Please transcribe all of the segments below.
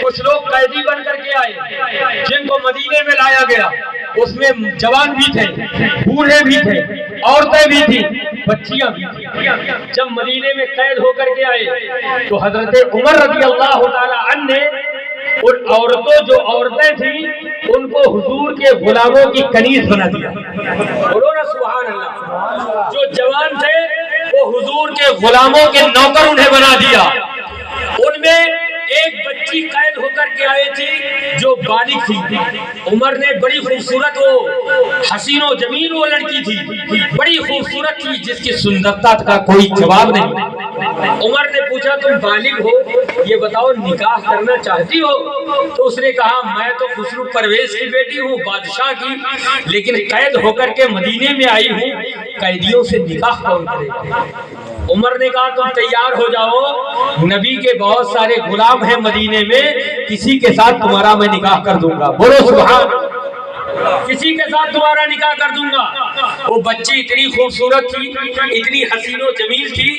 کچھ لوگ قیدی بن کر کے آئے جن کو مدینے میں لایا گیا، اس میں جوان بھی تھے، بوڑھے بھی تھے، عورتیں بھی تھیں، بچیاں بھی تھیں۔ جب مدینے میں قید ہو کر کے آئے تو حضرت عمر رضی اللہ تعالی عنہ نے ان عورتوں جو عورتیں تھیں ان کو حضور کے غلاموں کی کنیز بنا دیا۔ بولو نا سبحان اللہ۔ جو جوان تھے وہ حضور کے غلاموں کے نوکر انہیں بنا دیا۔ ان میں ایک بچی قید ہو کر کے آئی تھی جو بالغ تھی۔ عمر نے بڑی خوبصورت، وہ حسین و جمیل وہ لڑکی تھی، بڑی خوبصورت تھی جس کی سندرتا کا کوئی جواب نہیں۔ عمر نے پوچھا تم بالغ ہو، یہ بتاؤ نکاح کرنا چاہتی ہو؟ تو اس نے کہا میں تو خسرو پرویز کی بیٹی ہوں، بادشاہ کی، لیکن قید ہو کر کے مدینے میں آئی ہوں، قیدیوں سے نکاح کون کرے گا؟ عمر نے کہا تم تیار ہو جاؤ، نبی کے بہت سارے غلام ہیں مدینے میں، کسی کے ساتھ تمہارا میں نکاح کر دوں گا۔ بولو سبحان، کسی کے ساتھ تمہارا نکاح کر دوں گا۔ وہ بچی اتنی خوبصورت تھی، اتنی حسین و جمیل تھی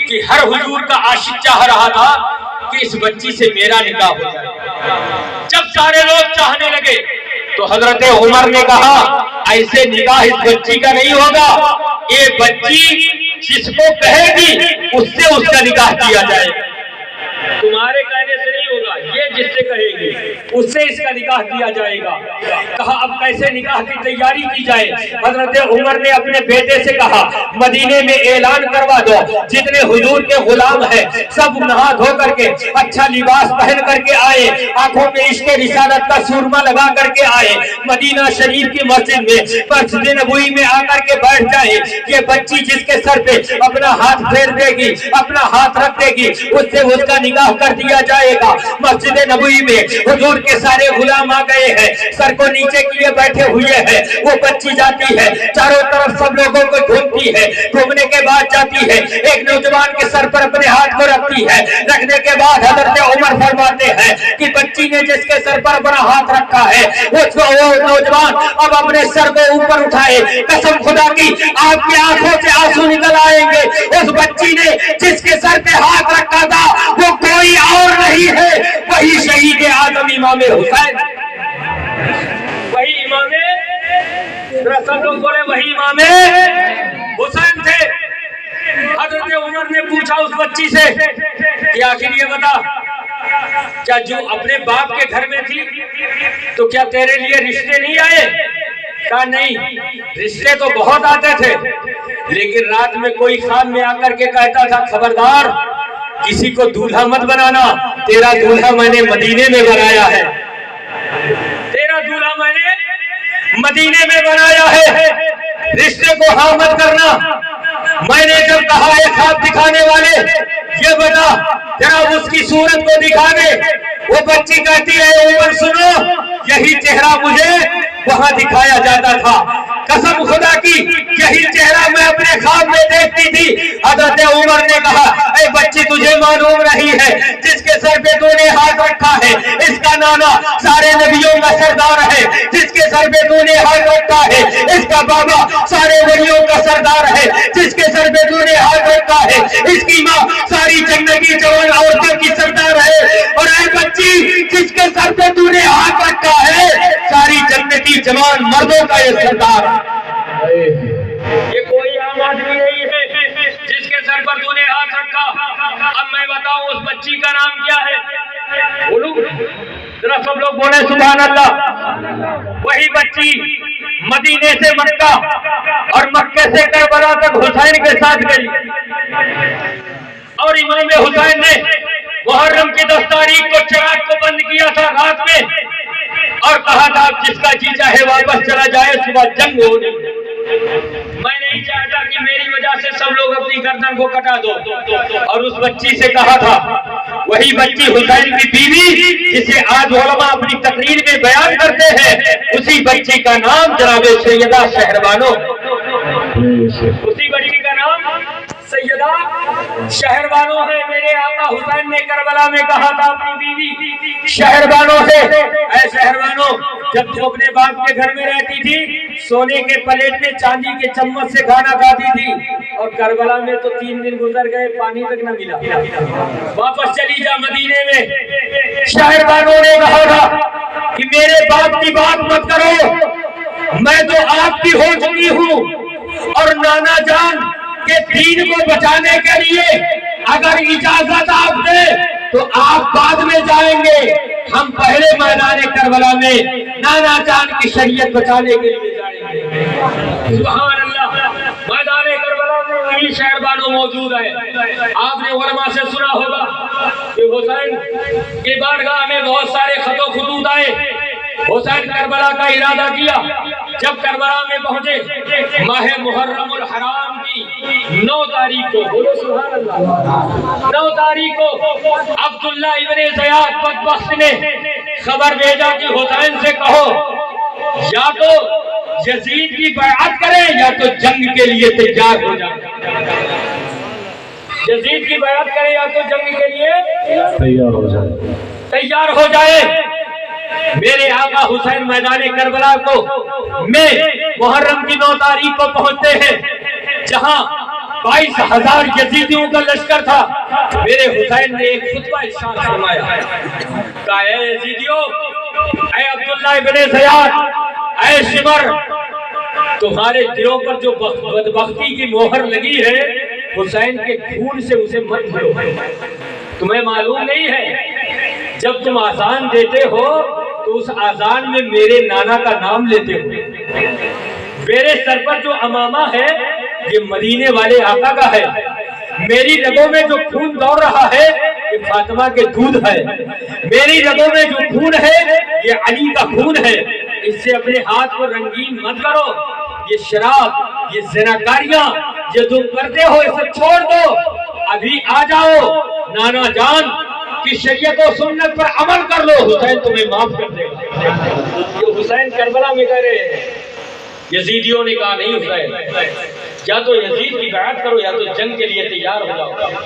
کہ ہر حضور کا عاشق چاہ رہا تھا کہ اس بچی سے میرا نکاح ہو جائے۔ جب سارے لوگ چاہنے لگے تو حضرت عمر نے کہا ایسے نکاح اس بچی کا نہیں ہوگا، یہ بچی جس کو کہے گی اس سے اس کا نکاح کیا جائے، تمہارے کہنے سے نہیں ہوگا، یہ جس سے کہے گی اس سے اس کا نکاح کیا جائے گا۔ کہا اب کیسے نکاح کی تیاری کی جائے؟ حضرت عمر نے اپنے بیٹے سے کہا مدینے میں اعلان کروا دو، جتنے حضور کے غلام ہیں سب نہا دھو کر کے اچھا لباس پہن کر کے آئے، آنکھوں میں عشق رسالت کا سرما لگا کر کے آئے، مدینہ شریف کی مسجد میں مسجد نبوی میں آ کر کے بیٹھ جائے۔ یہ بچی جس کے سر پہ اپنا ہاتھ پھیر دے گی، اپنا ہاتھ رکھ دے گی، اس سے اس کا نکاح کر دیا جائے گا۔ مسجد نبوی میں حضور کے سارے غلام آ گئے ہیں، سر کو نیچے کیے بیٹھے ہوئے ہیں۔ وہ بچی جاتی ہے، چاروں طرف سب لوگوں کو گھومتی ہے، گھومنے کے بعد جاتی ہے، ایک نوجوان کے سر پر اپنے ہاتھ کو رکھتی ہے، رکھنے کے بعد حضرت عمر فرماتے ہیں کہ بچی نے جس کے سر پر اپنا ہاتھ رکھا ہے وہ نوجوان اب اپنے سر کو اوپر اٹھائے، قسم خدا کی آپ کی آنکھوں سے آنسو نکل آئیں گے۔ اس بچی نے جس کے سر پہ ہاتھ رکھا تھا وہ کوئی اور نہیں ہے، وہی شہید اعظم امام حسین، وہی امام، سب لوگ بولے وہی امام حسین تھے۔ حضرت عمر نے پوچھا اس بچی سے کہ آخر یہ بتا کیا جو اپنے باپ کے گھر میں تھی تو کیا تیرے لیے رشتے نہیں آئے؟ کہا نہیں، رشتے تو بہت آتے تھے، لیکن رات میں کوئی خواب میں آ کر کے کہتا تھا خبردار کسی کو دولہا مت بنانا، تیرا دولہا میں نے مدینے میں بنایا ہے، تیرا دولہا میں نے مدینے میں بنایا ہے، رشتے کو ہاں مت کرنا۔ میں نے جب کہا ہے خواب دکھانے والے یہ بتا ذرا اس کی صورت کو دکھا دے، وہ بچی کہتی ہے عمر سنو، یہی چہرہ مجھے وہاں دکھایا جاتا تھا، قسم خدا کی یہی چہرہ میں اپنے خواب میں دیکھتی تھی۔ حضرت عمر نے کہا اے بچی تجھے معلوم نہیں ہے جس کے سر پہ تو نے ہاتھ رکھا ہے اس کا نانا سارے نبیوں کا سردار ہے، جس کے سر پہ تو نے ہاتھ رکھا ہے اس کا بابا سارے ولیوں کا سردار ہے، جس کے سر پہ تو نے ہاتھ رکھا ہے اس کی ماں ساری جنتی جوان عورتوں کی سردار ہے، اور اے بچی جس کے سر پہ تو نے ہاتھ رکھا ہے ساری جنتی جوان مردوں کا یہ سردار ہے۔ یہ کوئی عام آدمی نہیں ہے جس کے سر پر تو نے ہاتھ رکھا۔ اب میں بتاؤں اس بچی کا نام کیا ہے؟ بولو ذرا سب لوگ بولے سبحان اللہ۔ وہی بچی مدینے سے مکہ اور مکے سے کربلا تک حسین کے ساتھ گئی، اور امام حسین نے محرم کی 10 تاریخ کو چراغ کو بند کیا تھا رات میں، اور کہا تھا جس کا جی چاہے واپس چلا جائے صبح جنگ ہوگی۔ میں نہیں چاہتا کہ میری وجہ سے سب لوگ اپنی گردن کو کٹا دو، اور اس بچی سے کہا تھا، وہی بچی حسین کی بیوی جسے آج علماء اپنی تقریر میں بیان کرتے ہیں، اسی بچی کا نام جناب سیدہ شہربانو، اسی بچی کا نام سیدہ شہربانو ہے۔ میرے آقا حسین نے کربلا میں کہا تھا اپنی بیوی شہربانو سے، اے شہربانو جب تو اپنے باپ کے گھر میں رہتی تھی سونے کے پلیٹ میں چاندی کے چمچ سے کھانا کھاتی تھی، اور کربلا میں تو 3 دن گزر گئے پانی تک نہ ملا، واپس چلی جا مدینے میں۔ شاعرانوں نے کہا تھا کہ میرے باپ کی بات مت کرو، میں تو آپ کی ہو چکی ہوں، اور نانا جان کے دین کو بچانے کے لیے اگر اجازت آپ دیں تو آپ بعد میں جائیں گے، ہم پہلے میدان کربلا میں نانا جان کی شریعت بچانے کے لیے جائیں گے۔ سبحان اللہ، میدان کربلا میں وہی شہربانو موجود ہے۔ آپ نے علماء سے سنا ہوگا کہ حسین کی بارگاہ میں بہت سارے خط و خطوط آئے، حسین کربلا کا ارادہ کیا۔ جب کربلا میں پہنچے، ماہ محرم الحرام کی 9 تاریخ کو، بولو سبحان اللہ، 9 تاریخ کو عبداللہ ابن زیاد بدبخت نے خبر بھیجا کہ حسین سے کہو یا تو یزید کی بیعت کریں یا تو جنگ کے لیے تیار ہو جائیں۔ یزید کی بیعت کریں یا تو جنگ کے لیے تیار ہو جائے۔ میرے آقا حسین میدان کربلا کو میں محرم کی 9 تاریخ کو پہنچتے ہیں، جہاں 22,000 یزیدیوں کا لشکر تھا۔ میرے حسین نے ایک خطبہ ارشاد فرمایا، کہا اے یزیدیوں، اے عبداللہ ابن زیاد، اے شمر، تمہارے دلوں پر جو بدبختی کی مہر لگی ہے، حسین کے خون سے اسے مت دھلو۔ تمہیں معلوم نہیں ہے جب تم اذان دیتے ہو تو اس اذان میں میرے نانا کا نام لیتے ہو، میرے سر پر جو امامہ ہے یہ مدینے والے آقا کا ہے، میری رگوں میں جو خون دوڑ رہا ہے یہ فاطمہ کے دودھ ہے، میری رگوں میں جو خون ہے یہ علی کا خون ہے۔ اس سے اپنے ہاتھ کو رنگین مت کرو، یہ شراب، یہ زناکاریاں، یہ تم کرتے ہو اسے چھوڑ دو، ابھی آ جاؤ، نانا جان کی شریعت و سنت پر عمل کر لو، حسین تمہیں معاف کر دے گا۔ یہ حسین کربلا میں کہہ رہے ہیں۔ یزیدیوں نے کہا نہیں حسین، یا تو یزید کی بیعت کرو یا تو جنگ کے لیے تیار ہو جاؤ۔